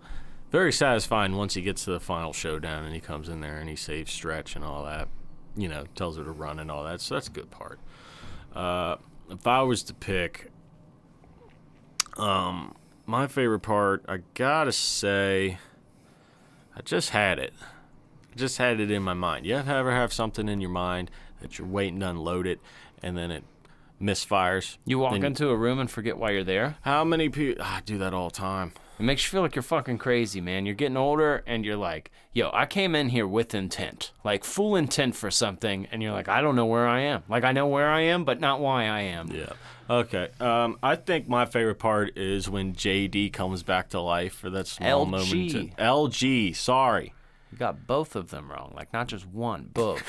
Very satisfying once he gets to the final showdown and he comes in there and he saves Stretch and all that. Tells her to run and all that. So that's a good part. If I was to pick, my favorite part, I gotta say, I just had it. I just had it in my mind. You ever have something in your mind that you're waiting to unload it, and then it misfires? You walk into a room and forget why you're there? How many people? I do that all the time. It makes you feel like you're fucking crazy, man. You're getting older, and you're like, yo, I came in here with intent. Like, full intent for something, and you're like, I don't know where I am. Like, I know where I am, but not why I am. Yeah. Okay. I think my favorite part is when JD comes back to life for that small moment. LG. Sorry. You got both of them wrong. Like, not just one, both.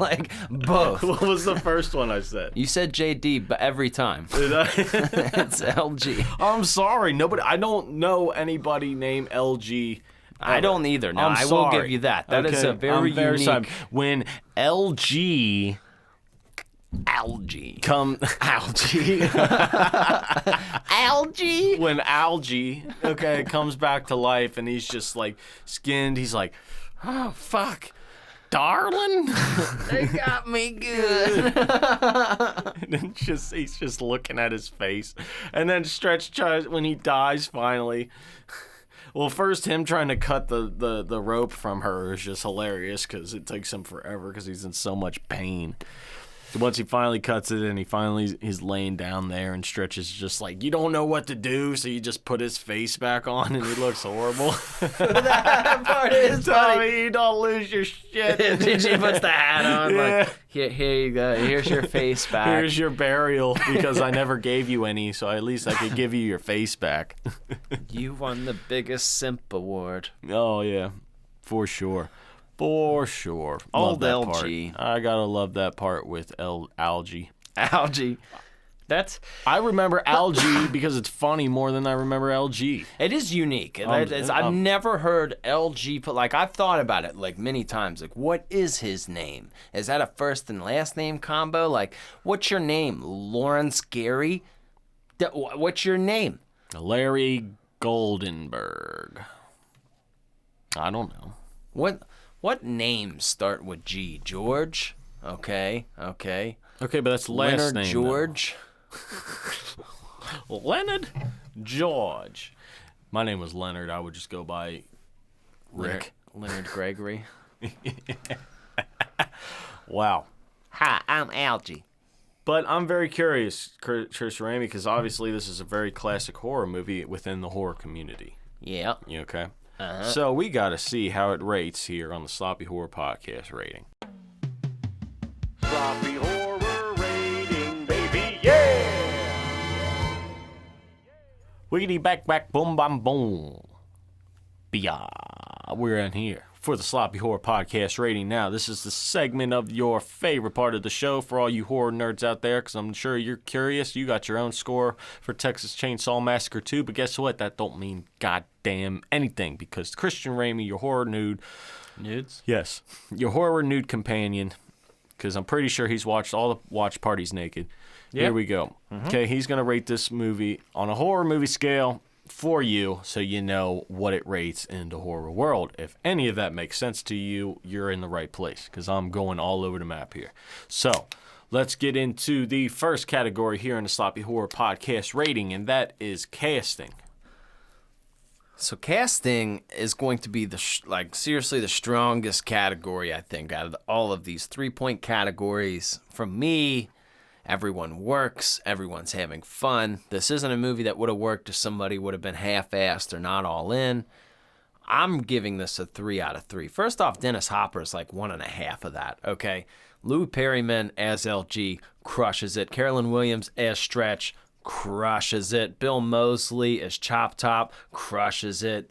Like, both. What was the first one I said? You said JD, but every time. Did I? It's LG. I'm sorry. I don't know anybody named LG. I don't either. No, I will give you that. That is a very unique. Sorry. When LG. Algae. Algae. Algae? When Algae, comes back to life and he's just like skinned, he's like, oh, fuck. Darling? They got me good. And he's just looking at his face. And then Stretch tries, when he dies finally. Well, first him trying to cut the rope from her is just hilarious because it takes him forever because he's in so much pain. Once he finally cuts it and he's laying down there and Stretch is just like, you don't know what to do, so you just put his face back on and he looks horrible. That part is funny. Tommy, you don't lose your shit. She puts the hat on. Yeah. Like, here you go. Here's your face back. Here's your burial because I never gave you any, so at least I could give you your face back. You won the biggest simp award. Oh, yeah. For sure. For sure. Old love that LG. Part. I gotta love that part with Algae. Algae. I remember Algae because it's funny more than I remember LG. It is unique. I've never heard LG put, like, I've thought about it, like, many times. Like, what is his name? Is that a first and last name combo? Like, what's your name? Lawrence Gary? What's your name? Larry Goldenberg. I don't know. What names start with G? George? Okay. Okay, but that's last Leonard name. George? Leonard George. My name was Leonard. I would just go by Rick. Leonard Gregory. Wow. Hi, I'm Algie. But I'm very curious, Chris Ramey, because obviously this is a very classic horror movie within the horror community. Yeah. You okay? So we got to see how it rates here on the Sloppy Horror Podcast rating. Sloppy horror rating, baby, yeah! Wiggity back, boom, bam, boom. Bia. We're in here for the Sloppy Horror Podcast rating now. This is the segment of your favorite part of the show for all you horror nerds out there, because I'm sure you're curious. You got your own score for Texas Chainsaw Massacre 2, but guess what? That don't mean goddamn anything, because Christian Ramey, your horror nude... Nudes? Yes. Your horror nude companion, because I'm pretty sure he's watched all the watch parties naked. Yep. Here we go. Mm-hmm. Okay, he's going to rate this movie on a horror movie scale for you, so you know what it rates in the horror world. If any of that makes sense to you, you're in the right place, because I'm going all over the map here. So let's get into the first category here in the Sloppy Horror Podcast rating, and that is casting. So casting is going to be seriously the strongest category, I think, out of all of these 3-point categories. From me, everyone works, everyone's having fun. This isn't a movie that would have worked if somebody would have been half-assed or not all in. I'm giving this a 3 out of 3. First off, Dennis Hopper is like 1.5 of that, okay? Lou Perryman as LG crushes it. Carolyn Williams as Stretch crushes it. Bill Moseley as Chop Top crushes it.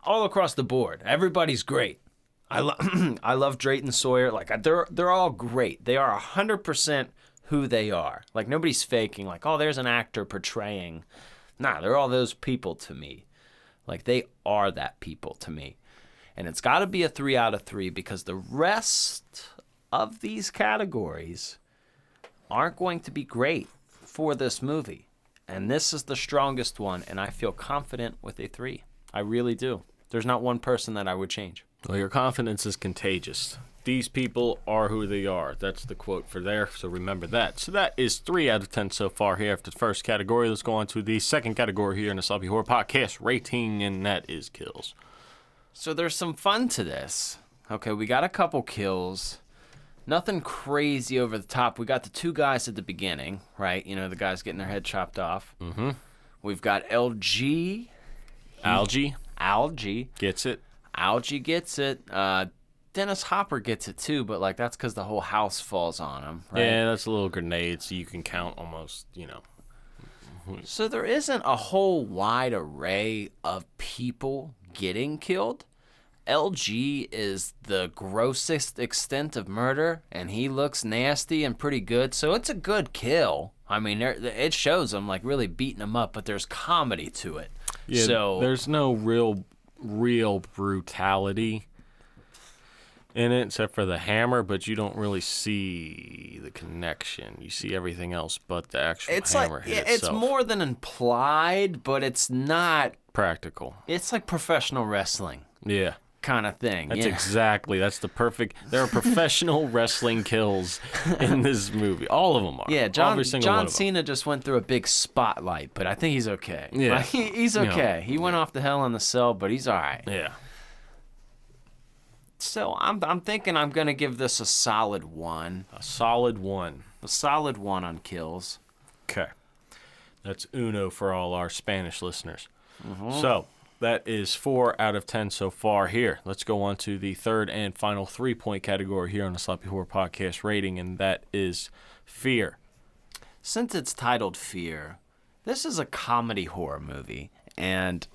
All across the board, everybody's great. I love Drayton Sawyer. Like, they're all great. They are 100% who they are. Like, nobody's faking, like, oh, there's an actor portraying. Nah, they're all those people to me. Like, they are that people to me. And it's got to be a 3 out of 3 because the rest of these categories aren't going to be great for this movie. And this is the strongest one, and I feel confident with a 3. I really do. There's not one person that I would change. Well, your confidence is contagious, These people are who they are. That's the quote for there, so remember that. So that is 3 out of 10 so far here after the first category. Let's go on to the second category here in the Sloppy Horror Podcast rating, and that is kills. So there's some fun to this. Okay, we got a couple kills. Nothing crazy over the top. We got the 2 guys at the beginning, right? You know, the guys getting their head chopped off. Mm-hmm. We've got LG. Algie. Gets it. Algie gets it. Dennis Hopper gets it too, but like that's because the whole house falls on him, right? Yeah, that's a little grenade, so you can count almost, you know. So there isn't a whole wide array of people getting killed. LG is the grossest extent of murder, and he looks nasty and pretty good, so it's a good kill. I mean, it shows him like really beating him up, but there's comedy to it. Yeah, so there's no real brutality in it except for the hammer, but you don't really see the connection. You see everything else but the actual hammer hit it's itself. more than implied, but it's not practical. It's like professional wrestling. Yeah. Kind of thing. That's the perfect. There are professional wrestling kills in this movie. All of them are. Yeah, Every single one John of them. Cena just went through a big spotlight, but I think he's okay. Yeah. Like, he's okay. He went off the Hell in the Cell, but he's all right. Yeah. So I'm thinking I'm gonna give this a solid 1. A solid 1. A solid 1 on kills. Okay. That's uno for all our Spanish listeners. Mm-hmm. So that is 4 out of 10 so far here. Let's go on to the third and final 3-point category here on the Sloppy Horror Podcast rating, and that is fear. Since it's titled Fear, this is a comedy horror movie, and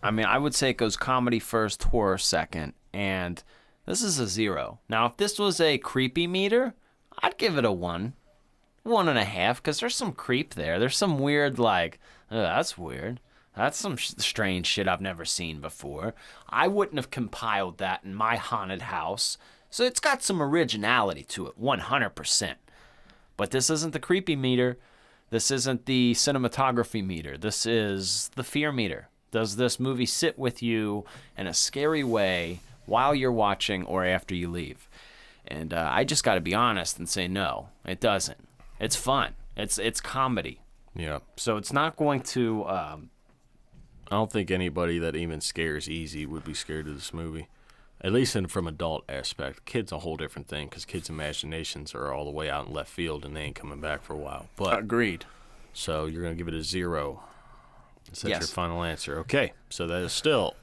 I mean I would say it goes comedy first, horror second, and this is a 0. Now if this was a creepy meter, I'd give it a 1. 1.5, because there's some creep there. There's some weird like, that's weird. That's some strange shit I've never seen before. I wouldn't have compiled that in my haunted house. So it's got some originality to it, 100%. But this isn't the creepy meter. This isn't the cinematography meter. This is the fear meter. Does this movie sit with you in a scary way while you're watching or after you leave? And I just got to be honest and say no, it doesn't. It's fun. It's comedy. Yeah. So it's not going to... I don't think anybody that even scares easy would be scared of this movie. At least from adult aspect. Kids a whole different thing, because kids' imaginations are all the way out in left field and they ain't coming back for a while. But Agreed. So you're going to give it a 0. Is that Yes. your final answer? Okay. So that is still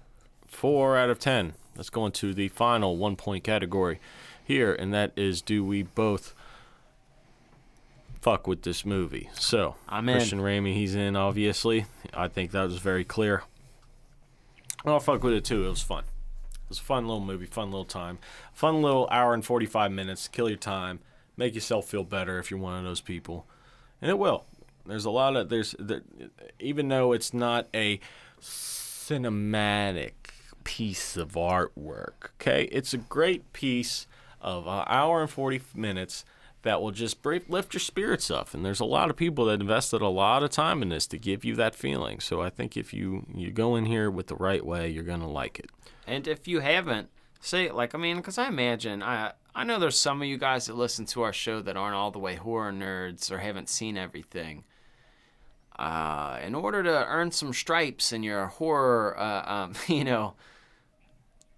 4 out of 10. Let's go into the final 1-point category here, and that is, do we both fuck with this movie? So I'm in. Christian Ramey, he's in, obviously. I think that was very clear. I'll fuck with it too. It was fun. It was a fun little movie, fun little time, fun little hour and 45 minutes. Kill your time, make yourself feel better if you're one of those people, and it will. There's a lot of even though it's not a cinematic piece of artwork. Okay, it's a great piece of an hour and 40 minutes that will just lift your spirits up. And there's a lot of people that invested a lot of time in this to give you that feeling. So I think if you go in here with the right way, you're going to like it. And if you haven't, say, like, I mean, because I imagine, I know there's some of you guys that listen to our show that aren't all the way horror nerds or haven't seen everything. In order to earn some stripes in your horror,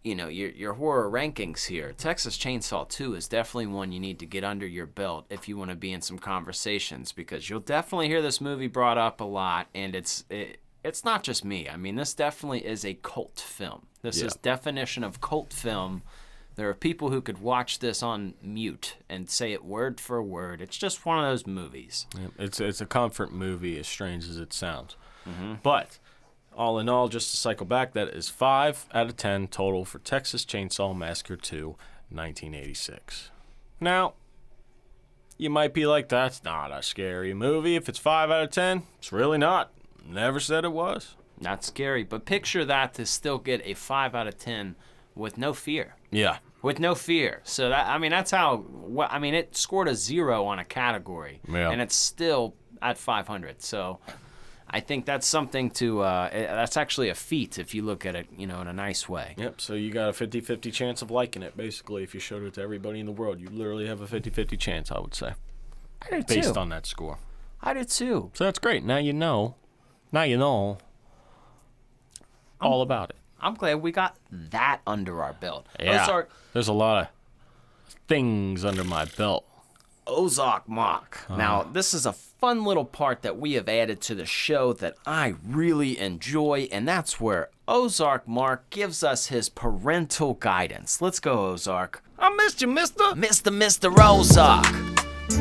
your horror rankings here, Texas Chainsaw 2 is definitely one you need to get under your belt if you want to be in some conversations, because you'll definitely hear this movie brought up a lot, and it's not just me. I mean, this definitely is a cult film. This is definition of cult film. There are people who could watch this on mute and say it word for word. It's just one of those movies. It's a comfort movie, as strange as it sounds. Mm-hmm. But all in all, just to cycle back, that is 5 out of 10 total for Texas Chainsaw Massacre 2, 1986. Now, you might be like, that's not a scary movie. If it's 5 out of 10, it's really not. Never said it was. Not scary, but picture that to still get a 5 out of 10 with no fear. Yeah. With no fear. So, that's how, it scored a 0 on a category. Yeah. And it's still at 500. So, I think that's something to, that's actually a feat if you look at it, in a nice way. Yep, so you got a 50-50 chance of liking it, basically. If you showed it to everybody in the world, you literally have a 50-50 chance, I would say. I do based too. on that score. I do too. So that's great. Now you know. All about it. I'm glad we got that under our belt. Yeah, there's a lot of things under my belt. Ozark Mark. Now, this is a fun little part that we have added to the show that I really enjoy, and that's where Ozark Mark gives us his parental guidance. Let's go, Ozark. I missed you, mister. Mr. Ozark.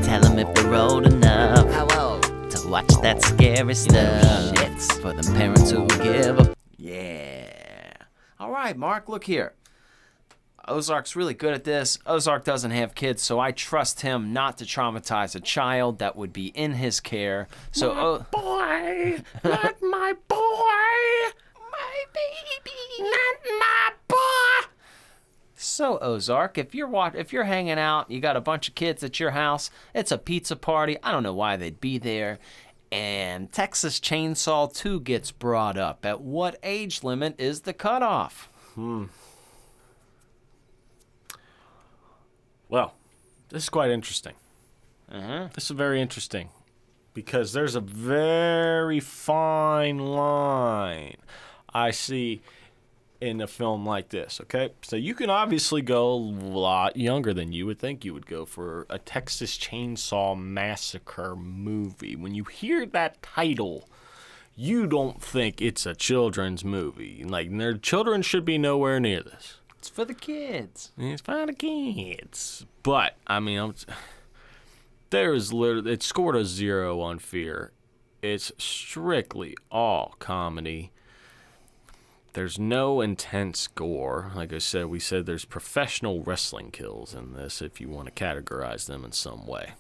Tell 'em if they're old enough Hello. to watch that scary stuff. Shit. For the parents who give a Yeah. All right, Mark, look here. Ozark's really good at this. Ozark doesn't have kids, so I trust him not to traumatize a child that would be in his care. So, Boy, not my boy. my baby, not my boy. So, Ozark, if you're hanging out, you got a bunch of kids at your house, it's a pizza party. I don't know why they'd be there. And Texas Chainsaw 2 gets brought up. At what age limit is the cutoff? Well, this is quite interesting. Uh-huh. This is very interesting because there's a very fine line I see in a film like this, okay? So you can obviously go a lot younger than you would think you would go for a Texas Chainsaw Massacre movie. When you hear that title, you don't think it's a children's movie. Like, their children should be nowhere near this. It's for the kids. It's for the kids. But, I mean, there is literally, it scored a 0 on Fear. It's strictly all comedy. There's no intense gore. Like I said, we said there's professional wrestling kills in this if you want to categorize them in some way.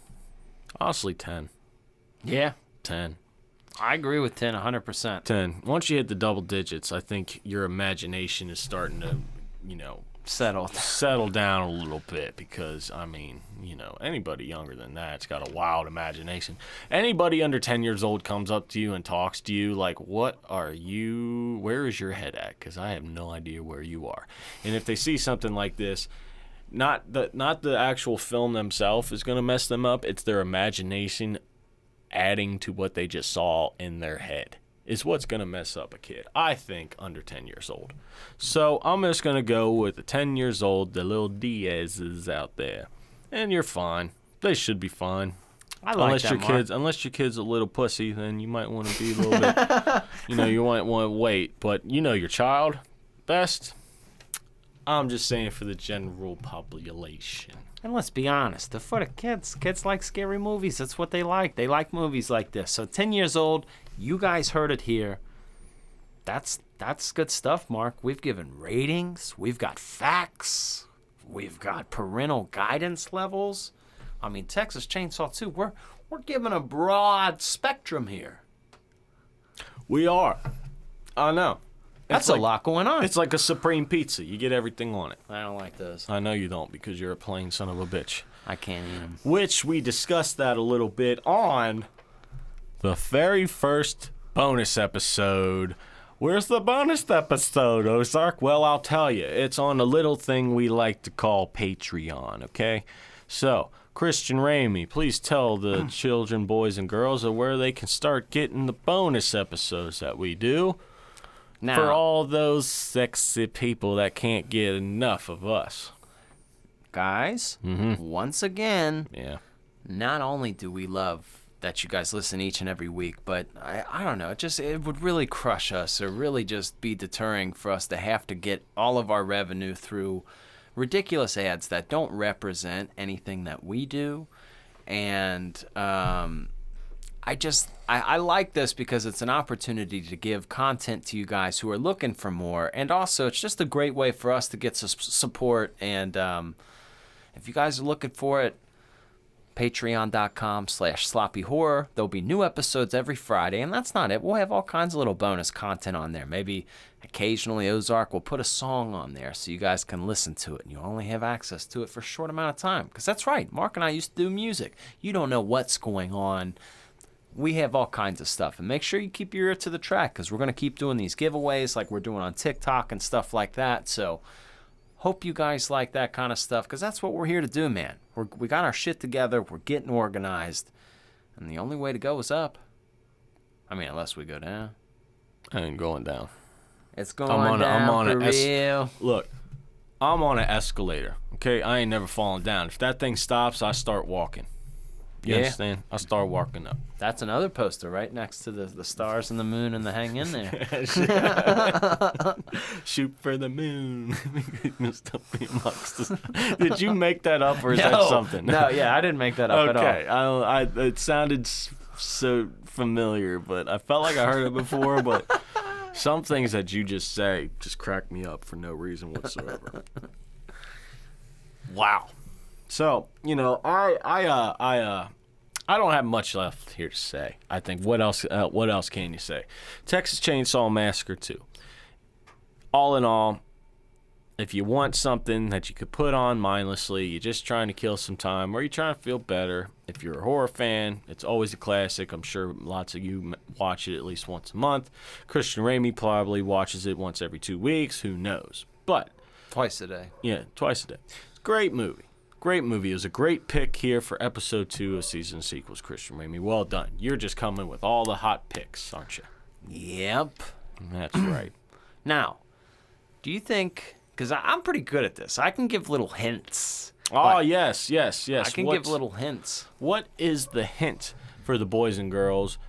Honestly, 10. Yeah, 10. I agree with 10, 100%. 10. Once you hit the double digits, I think your imagination is starting to, settle down a little bit because, I mean, anybody younger than that's got a wild imagination. Anybody under 10 years old comes up to you and talks to you like, where is your head at? Because I have no idea where you are. And if they see something like this, not the actual film themselves is going to mess them up. It's their imagination adding to what they just saw in their head is what's going to mess up a kid, I think, under 10 years old. So I'm just going to go with the 10 years old, the little Diaz's out there. And you're fine. They should be fine. I like Unless your kid's a little pussy, then you might want to be a little bit, you might want to wait. But your child, best, I'm just saying for the general population. And let's be honest, they're for the kids. Kids like scary movies. That's what they like. They like movies like this. So 10 years old, you guys heard it here. That's good stuff, Mark. We've given ratings. We've got facts. We've got parental guidance levels. I mean, Texas Chainsaw 2, we're giving a broad spectrum here. We are. I know. That's a lot going on. It's like a Supreme Pizza. You get everything on it. I don't like those. I know you don't because you're a plain son of a bitch. I can't eat them. Which we discussed that a little bit on the very first bonus episode. Where's the bonus episode, Ozark? Well, I'll tell you. It's on a little thing we like to call Patreon, okay? So, Christian Ramey, please tell the children, boys, and girls of where they can start getting the bonus episodes that we do. Now, For all those sexy people that can't get enough of us. guys, once again, Yeah. not only do we love that you guys listen each and every week, but I don't know, it would really crush us or really just be deterring for us to have to get all of our revenue through ridiculous ads that don't represent anything that we do. And I like this because it's an opportunity to give content to you guys who are looking for more, and also it's just a great way for us to get support. And if you guys are looking for it, patreon.com/sloppyhorror. There'll be new episodes every Friday, and that's not it. We'll have all kinds of little bonus content on there. Maybe occasionally Ozark will put a song on there so you guys can listen to it, and you only have access to it for a short amount of time. Because that's right, Mark and I used to do music. You don't know what's going on we have all kinds of stuff. And make sure you keep your ear to the track because we're going to keep doing these giveaways like we're doing on TikTok and stuff like that. So hope you guys like that kind of stuff because that's what we're here to do, man. We got our shit together. We're getting organized. And the only way to go is up. I mean, unless we go down. I ain't going down. It's going down for real. Look, I'm on an escalator, okay? I ain't never falling down. If that thing stops, I start walking. You understand? I start walking up. That's another poster right next to the stars and the moon and the hang in there. Shoot for the moon. Did you make that up or is that something? No, yeah, I didn't make that up at all. Okay, it sounded so familiar, but I felt like I heard it before, but some things that you just say just crack me up for no reason whatsoever. Wow. So, you know, I don't have much left here to say. I think what else can you say? Texas Chainsaw Massacre 2. All in all, if you want something that you could put on mindlessly, you're just trying to kill some time, or you're trying to feel better. If you're a horror fan, it's always a classic. I'm sure lots of you watch it at least once a month. Christian Ramey probably watches it once every 2 weeks. Who knows? But Twice a day. yeah, twice a day. It's a great movie. Great movie. It was a great pick here for episode 2 of season sequels, Christian Ramey. Well done. You're just coming with all the hot picks, aren't you? Yep. That's right. Now, do you think, because I'm pretty good at this, I can give little hints. Oh, yes. I can give little hints. What is the hint for the boys and girls?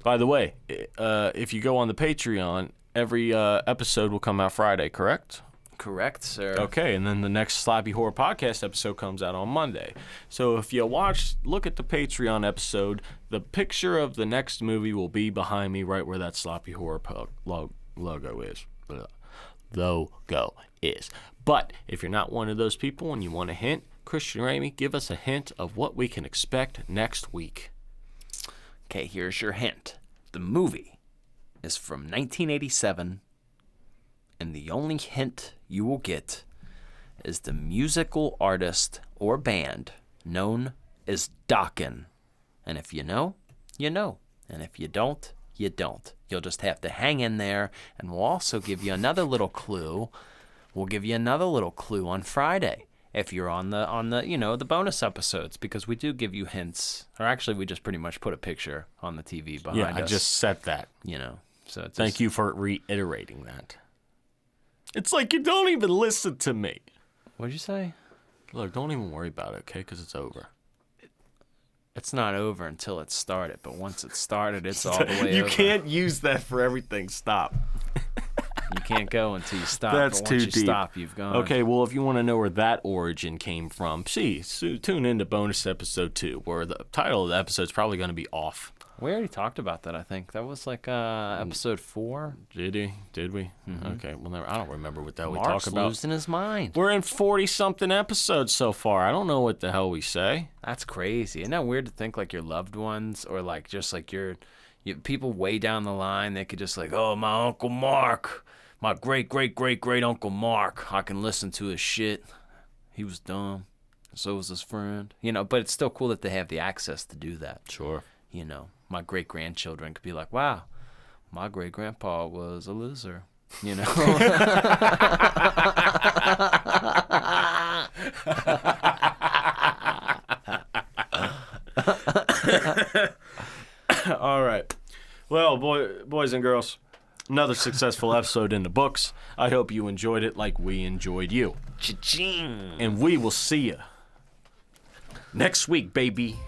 By the way, if you go on the Patreon, every episode will come out Friday, correct? Correct, sir. Okay, and then the next Sloppy Horror Podcast episode comes out on Monday. So if you look at the Patreon episode, the picture of the next movie will be behind me right where that Sloppy Horror logo is. But if you're not one of those people and you want a hint, Christian Ramey, give us a hint of what we can expect next week. Okay, here's your hint. The movie is from 1987. And the only hint you will get is the musical artist or band known as Dokken. And if you know, you know. And if you don't, you don't. You'll just have to hang in there. And we'll also give you another little clue. We'll give you another little clue on Friday if you're on the bonus episodes, because we do give you hints. Or actually, we just pretty much put a picture on the TV behind us. Yeah, I just said that. So it's Thank you for reiterating that. It's like you don't even listen to me. What'd you say? Look, don't even worry about it, okay? Because it's over. It's not over until it's started, but once it's started, it's all the way You over. can't use that for everything. Stop. You can't go until you stop. That's but once too you deep. stop, you've gone. Okay, well, if you want to know where that origin came from, tune into bonus episode 2, where the title of the episode is probably going to be off. We already talked about that, I think. That was like episode 4. Did we? Mm-hmm. Okay, well, I don't remember what the hell we Mark's talked about. losing his mind. We're in 40-something episodes so far. I don't know what the hell we say. That's crazy. Isn't that weird to think like your loved ones or like just like your people way down the line, they could just like, oh, my Uncle Mark, my great Uncle Mark, I can listen to his shit. He was dumb. So was his friend. But it's still cool that they have the access to do that. Sure. My great-grandchildren could be like, wow, my great-grandpa was a loser, All right. Well, boys and girls, another successful episode in the books. I hope you enjoyed it like we enjoyed you. Cha-ching. And we will see you next week, baby.